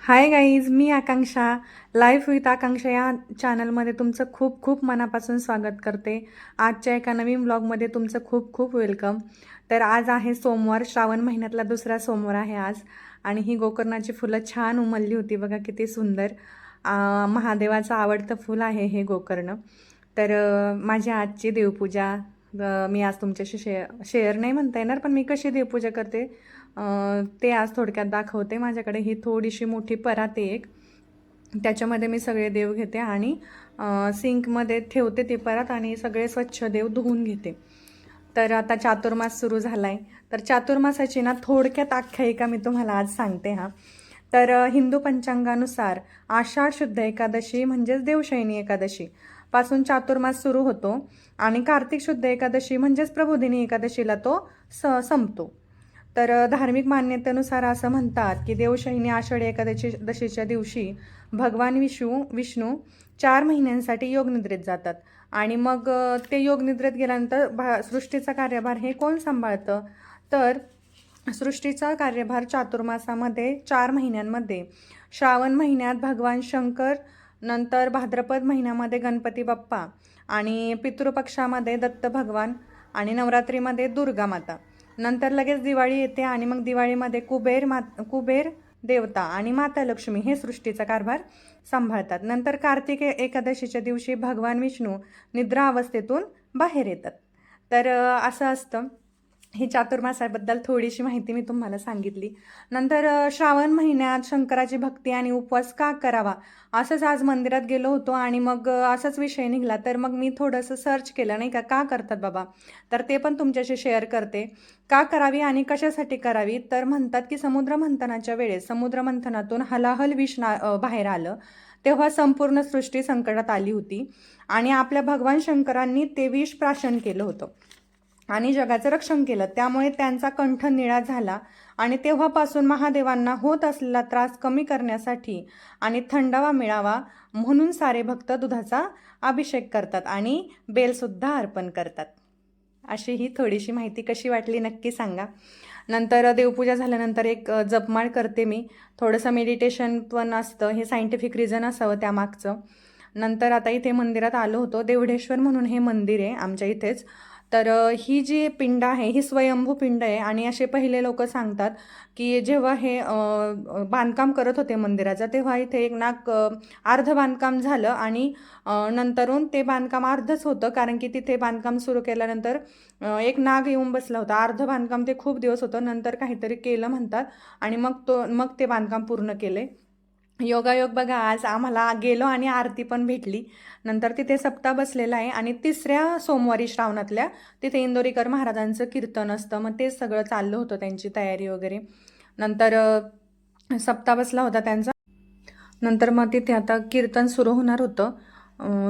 हाय guys, मी Akanksha. Life with Akanksha या चॅनलमध्ये तुमचं खूप खूप मनापासून स्वागत करते. आजच्या एका नवीन ब्लॉगमध्ये तुमचं खूप खूप वेलकम. तर आज आहे सोमवार, श्रावण महिन्यातला दुसरा सोमवार आहे आज. आणि ही गोकर्णाची फुलं छान उमलली होती बघा, किती सुंदर. महादेवाचं आवडतं फूल आहे हे गोकर्ण. तर माझी आजची देवपूजा मी आज तुमच्याशी शेअर नाही म्हणता येणार, पण मी कशी देवपूजा करते ते आज थोडक्यात दाखवते. माझ्याकडे ही थोडीशी मोठी परात आहे एक, त्याच्यामध्ये मी सगळे देव घेते आणि सिंकमध्ये ठेवते ती परात आणि सगळे स्वच्छ देव धुवून घेते. तर आता चातुर्मास सुरू झाला आहे. तर चातुर्मासाची ना थोडक्यात आख्यायिका मी तुम्हाला आज सांगते हा. तर हिंदू पंचांगानुसार आषाढ शुद्ध एकादशी म्हणजेच देवशयनी एकादशी पासून चातुर्मास सुरू होतो आणि कार्तिक शुद्ध एकादशी म्हणजेच प्रबोधिनी एकादशीला तो संपतो. तर धार्मिक मान्यतेनुसार असं म्हणतात की देवशयनी आषाढी एकादशीच्या दिवशी भगवान विष्णू 4 महिन्यांसाठी योगनिद्रेत जातात आणि मग ते योगनिद्रेत गेल्यानंतर सृष्टीचा कार्यभार हे कोण सांभाळतं? तर सृष्टीचा कार्यभार चातुर्मासामध्ये 4 महिन्यांमध्ये श्रावण महिन्यात भगवान शंकर, नंतर भाद्रपद महिन्यामध्ये गणपती बाप्पा आणि पितृपक्षामध्ये दत्त भगवान आणि नवरात्रीमध्ये दुर्गा माता. नंतर लगेच दिवाळी येते आणि मग दिवाळीमध्ये कुबेर देवता आणि माता लक्ष्मी हे सृष्टीचा कारभार सांभाळतात. नंतर कार्तिक एकादशीच्या दिवशी भगवान विष्णू निद्रा अवस्थेतून बाहेर येतात. तर असं असतं. ही चातुर्मासाबद्दल थोडीशी माहिती मी तुम्हाला सांगितली. नंतर श्रावण महिन्यात शंकराची भक्ती आणि उपवास का करावा असंच आज मंदिरात गेलो होतो आणि मग असाच विषय निघाला. तर मग मी थोडंसं सर्च केलं, नाही का करतात बाबा. तर ते पण तुमच्याशी शेअर करते. का करावी आणि कशासाठी करावी? तर म्हणतात की समुद्रमंथनाच्या वेळेस समुद्रमंथनातून हलाहल विष बाहेर आलं, तेव्हा संपूर्ण सृष्टी संकटात आली होती आणि आपल्या भगवान शंकरांनी ते विष प्राशन केलं होतं आणि जगाचं रक्षण केलं. त्यामुळे त्यांचा कंठ निळा झाला आणि तेव्हापासून महादेवांना होत असलेला त्रास कमी करण्यासाठी आणि थंडावा मिळावा म्हणून सारे भक्त दुधाचा अभिषेक करतात आणि बेलसुद्धा अर्पण करतात. अशी ही थोडीशी माहिती कशी वाटली नक्की सांगा. नंतर देवपूजा झाल्यानंतर एक जपमाळ करते मी. थोडंसं मेडिटेशन पण असतं, हे सायंटिफिक रिझन असावं त्यामागचं. नंतर आता इथे मंदिरात आलो होतो. देवढेश्वर म्हणून हे मंदिर आहे आमच्या इथेच. तर ही जी पिंड आहे ही स्वयंभू पिंड आहे आणि असे पहिले लोक सांगतात की जेव्हा हे बांधकाम करत होते मंदिराचं, तेव्हा इथे एक नाग अर्ध बांधकाम झालं आणि नंतरून ते बांधकाम अर्धच होतं, कारण की तिथे बांधकाम सुरू केल्यानंतर एक नाग येऊन बसला होता. अर्ध बांधकाम ते खूप दिवस होतं, नंतर काहीतरी केलं म्हणतात आणि मग ते बांधकाम पूर्ण केले. योगायोग बघा, आज आम्हाला गेलो आणि आरती पण भेटली. नंतर तिथे सप्ताह बसलेला आहे आणि तिसऱ्या सोमवारी श्रावणातल्या तिथे इंदोरीकर महाराजांचं कीर्तन असतं. मग ते सगळं चाललं होतं, त्यांची तयारी वगैरे. नंतर सप्ताह बसला होता त्यांचा. नंतर मग तिथे आता कीर्तन सुरू होणार होतं.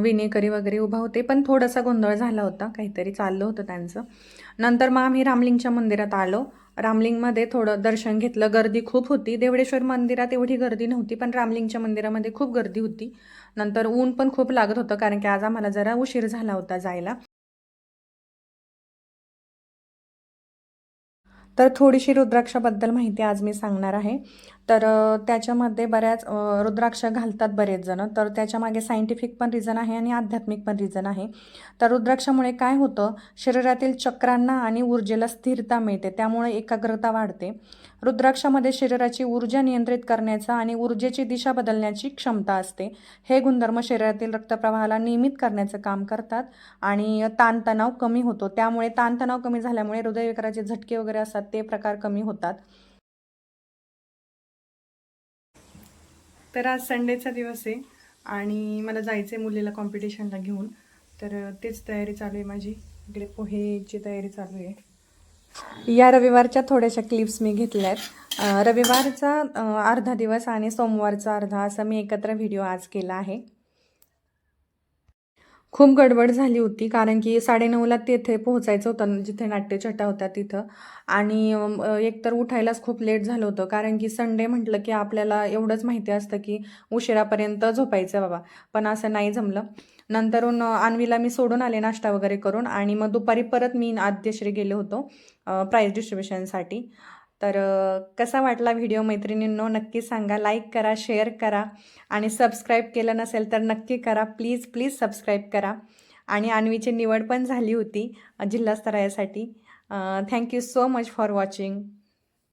विनेकरी वगैरे उभा होते, पण थोडासा गोंधळ झाला होता, काहीतरी चाललं होतं त्यांचं. नंतर मग आम्ही रामलिंगच्या मंदिरात आलो. रामलिंगमध्ये थोडं दर्शन घेतलं. गर्दी खूप होती. देवळेश्वर मंदिरात एवढी गर्दी नव्हती, पण रामलिंगच्या मंदिरामध्ये खूप गर्दी होती. नंतर ऊन पण खूप लागत होतं, कारण की आज आम्हाला जरा उशीर झाला होता जायला. तर थोडीशी रुद्राक्षाबद्दल माहिती आज मी सांगणार आहे. तर त्याच्यामध्ये बऱ्याच रुद्राक्ष घालतात बरेच जण. तर त्याच्यामागे सायंटिफिक पण रिझन आहे आणि आध्यात्मिक पण रिझन आहे. तर रुद्राक्षामुळे काय होतं, शरीरातील चक्रांना आणि ऊर्जेला स्थिरता मिळते, त्यामुळे एकाग्रता वाढते. रुद्राक्षामध्ये शरीराची ऊर्जा नियंत्रित करण्याचा आणि ऊर्जेची दिशा बदलण्याची क्षमता असते. हे गुणधर्म शरीरातील रक्तप्रवाहाला नियमित करण्याचं काम करतात आणि ताणतणाव कमी होतो. त्यामुळे ताणतणाव कमी झाल्यामुळे हृदयविकाराचे झटके वगैरे असतात ते प्रकार कमी होतात. तर आज संडेचा दिवस आहे आणि मला जायचं आहे मुलीला कॉम्पिटिशनला घेऊन. तर तेच तयारी चालू आहे माझी. इकडे पोहेची तयारी चालू आहे. या रविवारच्या थोड्याशा क्लिप्स मी घेतल्या आहेत. रविवारचा अर्धा दिवस आणि सोमवारचा अर्धा असा मी एकत्र व्हिडिओ आज केला आहे. खूप गडबड झाली होती, कारण की 9:30ला तिथे पोहोचायचं होतं जिथे नाट्यछटा होत्या तिथं. आणि एकतर उठायलाच खूप लेट झालं होतं, कारण की संडे म्हटलं की आपल्याला एवढंच माहिती असतं की उशिरापर्यंत झोपायचं बाबा, पण असं नाही जमलं. नंतरून अन्वीला मी सोडून आले नाश्ता वगैरे करून आणि मग दुपारी परत मी आद्यश्री गेले होतो प्राईज डिस्ट्रीब्युशनसाठी. तर कसा वाटला व्हिडिओ मैत्रिणींनो नक्की सांगा. लाईक करा, शेअर करा आणि सबस्क्राईब केलं नसेल तर नक्की करा. प्लीज प्लीज सबस्क्राईब करा. आणि अन्वीची निवड पण झाली होती जिल्हास्तरासाठी. Thank you so much for watching.